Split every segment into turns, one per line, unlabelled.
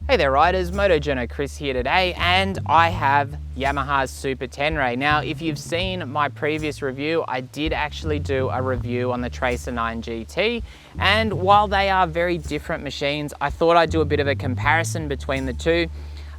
Hey there riders, Moto Journo Kris here today, and I have Yamaha's Super Tenere. Now, if you've seen my previous review, I did actually do a review on the Tracer 9 GT, and while they are very different machines, I thought I'd do a bit of a comparison between the two.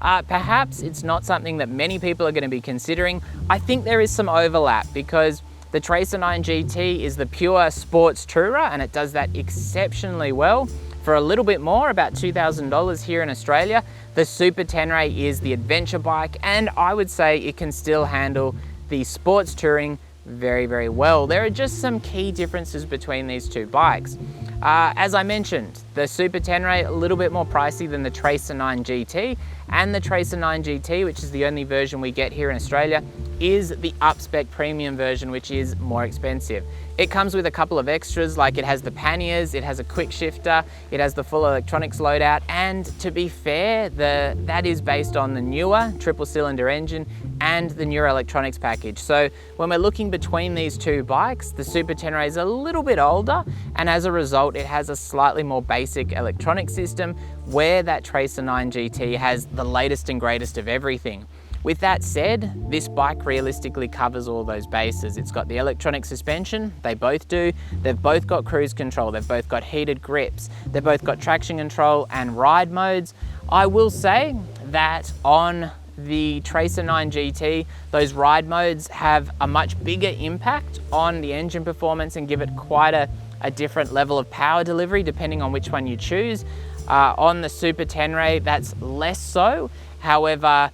Perhaps it's not something that many people are going to be considering. I think there is some overlap because the Tracer 9 GT is the pure sports tourer, and it does that exceptionally well. For a little bit more, about $2,000 here in Australia, the Super Tenere is the adventure bike, and I would say it can still handle the sports touring very, very well. There are just some key differences between these two bikes. As I mentioned, the Super Tenere a little bit more pricey than the Tracer 9 GT, and the Tracer 9 GT, which is the only version we get here in Australia, is the up-spec premium version, which is more expensive. It comes with a couple of extras, like it has the panniers, it has a quick shifter, it has the full electronics loadout, and to be fair, that is based on the newer triple cylinder engine and the newer electronics package. So when we're looking between these two bikes, the Super Tenere is a little bit older, and as a result, it has a slightly more basic electronic system, where that Tracer 9 GT has the latest and greatest of everything. With that said, this bike realistically covers all those bases. It's got the electronic suspension, they both do. They've both got cruise control, they've both got heated grips, they've both got traction control and ride modes. I will say that on the Tracer 9 GT, those ride modes have a much bigger impact on the engine performance and give it quite a different level of power delivery depending on which one you choose. On the Super Tenere, that's less so. However,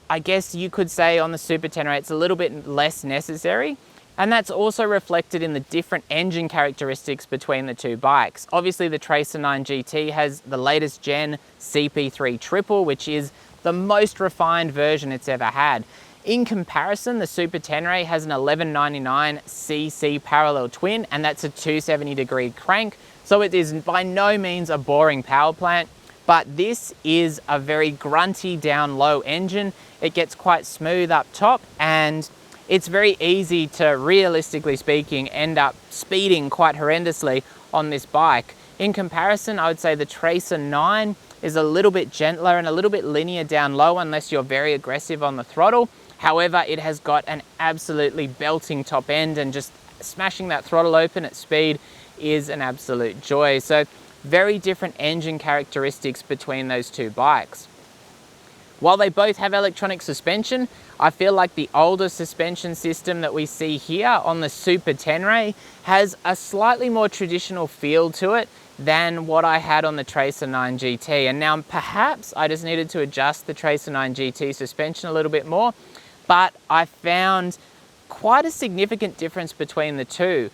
I guess you could say on the Super Tenere it's a little bit less necessary, and that's also reflected in the different engine characteristics between the two bikes. Obviously the Tracer 9 GT has the latest gen CP3 triple, which is the most refined version it's ever had. In comparison, the Super Tenere has an 1199cc parallel twin, and that's a 270-degree crank, so it is by no means a boring power plant. But this is a very grunty down low engine. It gets quite smooth up top, and it's very easy to, realistically speaking, end up speeding quite horrendously on this bike. In comparison, I would say the Tracer 9 is a little bit gentler and a little bit linear down low unless you're very aggressive on the throttle. However, it has got an absolutely belting top end, and just smashing that throttle open at speed is an absolute joy. So very different engine characteristics between those two bikes. While they both have electronic suspension, I feel like the older suspension system that we see here on the Super Tenere has a slightly more traditional feel to it than what I had on the Tracer 9 GT. And now perhaps I just needed to adjust the Tracer 9 GT suspension a little bit more, but I found quite a significant difference between the two.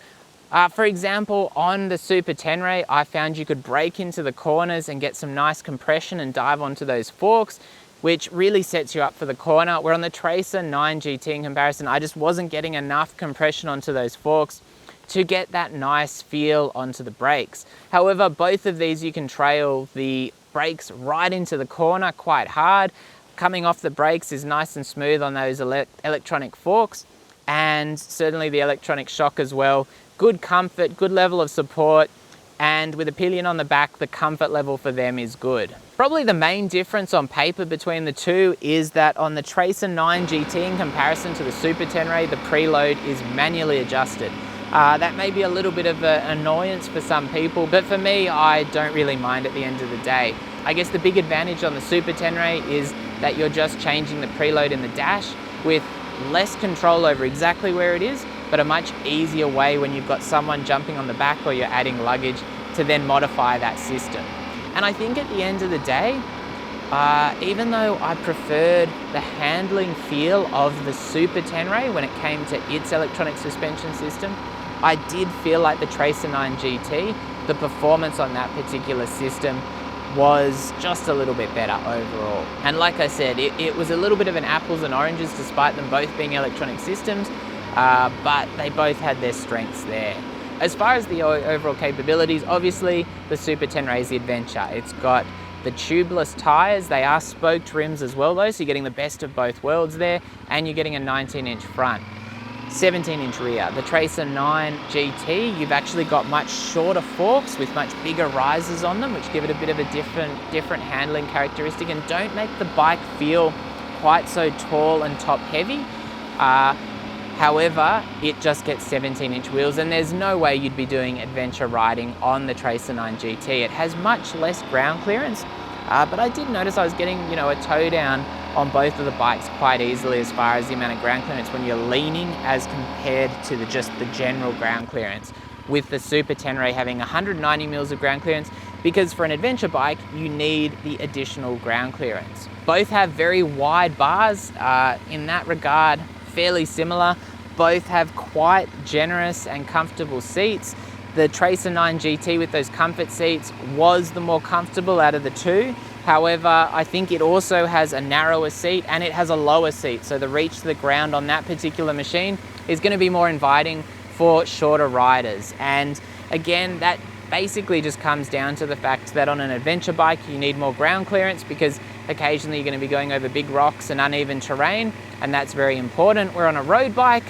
For example, on the Super Tenere, I found you could brake into the corners and get some nice compression and dive onto those forks, which really sets you up for the corner. Where on the Tracer 9 GT in comparison, I just wasn't getting enough compression onto those forks to get that nice feel onto the brakes. However, both of these you can trail the brakes right into the corner quite hard. Coming off the brakes is nice and smooth on those electronic forks, and certainly the electronic shock as well. Good comfort, good level of support, and with a pillion on the back, the comfort level for them is good. Probably the main difference on paper between the two is that on the Tracer 9 GT in comparison to the Super Tenere, the preload is manually adjusted. That may be a little bit of an annoyance for some people, but for me, I don't really mind at the end of the day. I guess the big advantage on the Super Tenere is that you're just changing the preload in the dash with less control over exactly where it is, but a much easier way when you've got someone jumping on the back or you're adding luggage to then modify that system. And I think at the end of the day, even though I preferred the handling feel of the Super Tenere when it came to its electronic suspension system, I did feel like the Tracer 9 GT, the performance on that particular system was just a little bit better overall. And like I said, it was a little bit of an apples and oranges despite them both being electronic systems, but they both had their strengths there. As far as the overall capabilities, obviously the Super Tenere is the adventure. It's got the tubeless tyres, they are spoked rims as well though, so you're getting the best of both worlds there, and you're getting a 19-inch front. 17-inch rear. The Tracer 9 GT, you've actually got much shorter forks with much bigger risers on them, which give it a bit of a different handling characteristic and don't make the bike feel quite so tall and top heavy. However, it just gets 17-inch wheels and there's no way you'd be doing adventure riding on the Tracer 9 GT. It has much less ground clearance, but I did notice I was getting, a toe down on both of the bikes quite easily as far as the amount of ground clearance when you're leaning as compared to just the general ground clearance. With the Super Tenere having 190 mils of ground clearance, because for an adventure bike, you need the additional ground clearance. Both have very wide bars. In that regard, fairly similar. Both have quite generous and comfortable seats. The Tracer 9 GT with those comfort seats was the more comfortable out of the two. However, I think it also has a narrower seat and it has a lower seat. So the reach to the ground on that particular machine is going to be more inviting for shorter riders. And again, that basically just comes down to the fact that on an adventure bike, you need more ground clearance because occasionally you're going to be going over big rocks and uneven terrain, and that's very important. Where on a road bike,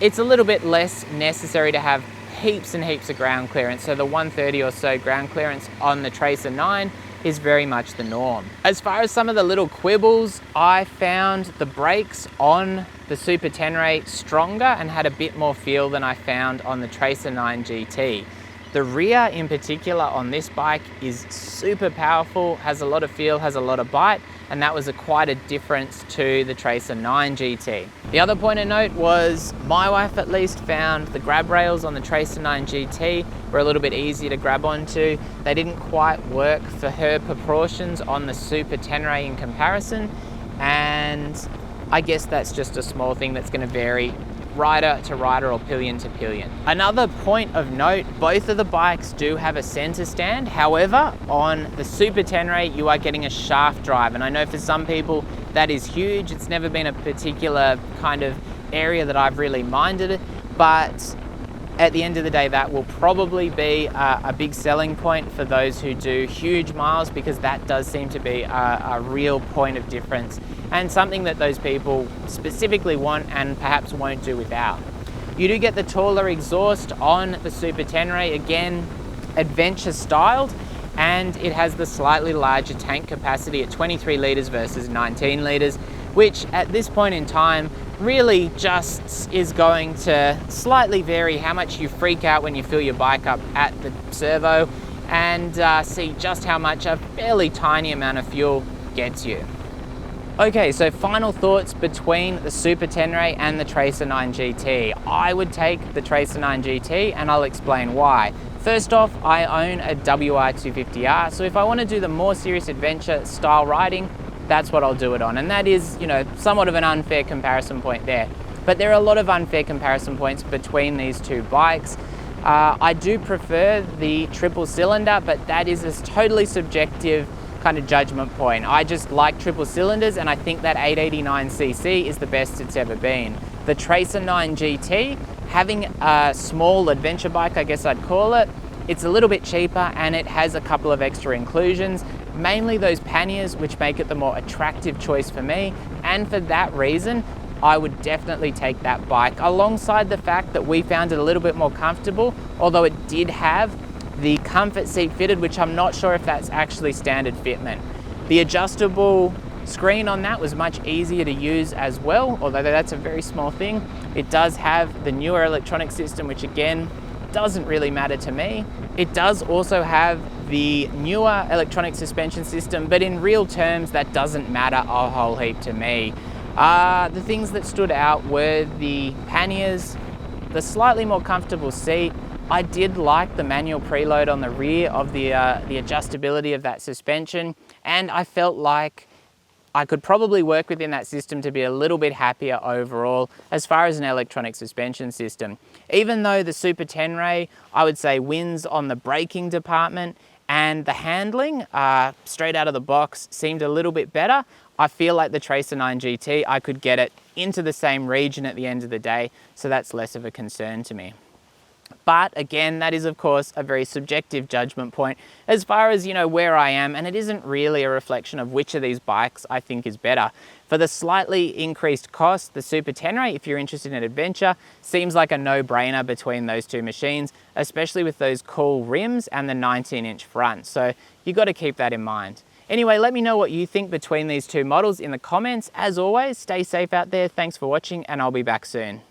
it's a little bit less necessary to have heaps and heaps of ground clearance. So the 130 or so ground clearance on the Tracer 9 is very much the norm. As far as some of the little quibbles, I found the brakes on the Super Tenere stronger and had a bit more feel than I found on the Tracer 9 GT. The rear in particular on this bike is super powerful, has a lot of feel, has a lot of bite, and that was quite a difference to the Tracer 9 GT. The other point of note was, my wife at least found the grab rails on the Tracer 9 GT were a little bit easier to grab onto. They didn't quite work for her proportions on the Super Tenere in comparison, and I guess that's just a small thing that's going to vary rider to rider or pillion to pillion. Another point of note, both of the bikes do have a center stand. However, on the Super Tenere, you are getting a shaft drive. And I know for some people that is huge. It's never been a particular kind of area that I've really minded it, but at the end of the day, that will probably be a big selling point for those who do huge miles, because that does seem to be a real point of difference and something that those people specifically want and perhaps won't do without. You do get the taller exhaust on the Super Tenere, again, adventure styled, and it has the slightly larger tank capacity at 23 litres versus 19 litres, which at this point in time really just is going to slightly vary how much you freak out when you fill your bike up at the servo and see just how much a fairly tiny amount of fuel gets you. Okay, so final thoughts between the Super Tenere and the Tracer 9 GT. I would take the Tracer 9 GT and I'll explain why. First off, I own a WR250R, so if I want to do the more serious adventure style riding, that's what I'll do it on. And that is, somewhat of an unfair comparison point there. But there are a lot of unfair comparison points between these two bikes. I do prefer the triple cylinder, but that is a totally subjective kind of judgment point. I just like triple cylinders and I think that 889cc is the best it's ever been. The Tracer 9 GT, having a small adventure bike, I guess I'd call it, it's a little bit cheaper and it has a couple of extra inclusions, mainly those panniers, which make it the more attractive choice for me. And for that reason, I would definitely take that bike, alongside the fact that we found it a little bit more comfortable, although it did have the comfort seat fitted, which I'm not sure if that's actually standard fitment. The adjustable screen on that was much easier to use as well, although that's a very small thing. It does have the newer electronic system, which again, doesn't really matter to me. It does also have the newer electronic suspension system, but in real terms, that doesn't matter a whole heap to me. The things that stood out were the panniers, the slightly more comfortable seat. I did like the manual preload on the rear of the adjustability of that suspension, and I felt like I could probably work within that system to be a little bit happier overall as far as an electronic suspension system. Even though the Super Tenere, I would say, wins on the braking department and the handling, straight out of the box, seemed a little bit better, I feel like the Tracer 9 GT, I could get it into the same region at the end of the day, so that's less of a concern to me. But again, that is of course a very subjective judgment point as far as, you know, where I am, and it isn't really a reflection of which of these bikes I think is better. For the slightly increased cost, the Super Tenere, if you're interested in adventure, seems like a no-brainer between those two machines, especially with those cool rims and the 19-inch front. So you've got to keep that in mind. Anyway, let me know what you think between these two models in the comments. As always, stay safe out there. Thanks for watching, and I'll be back soon.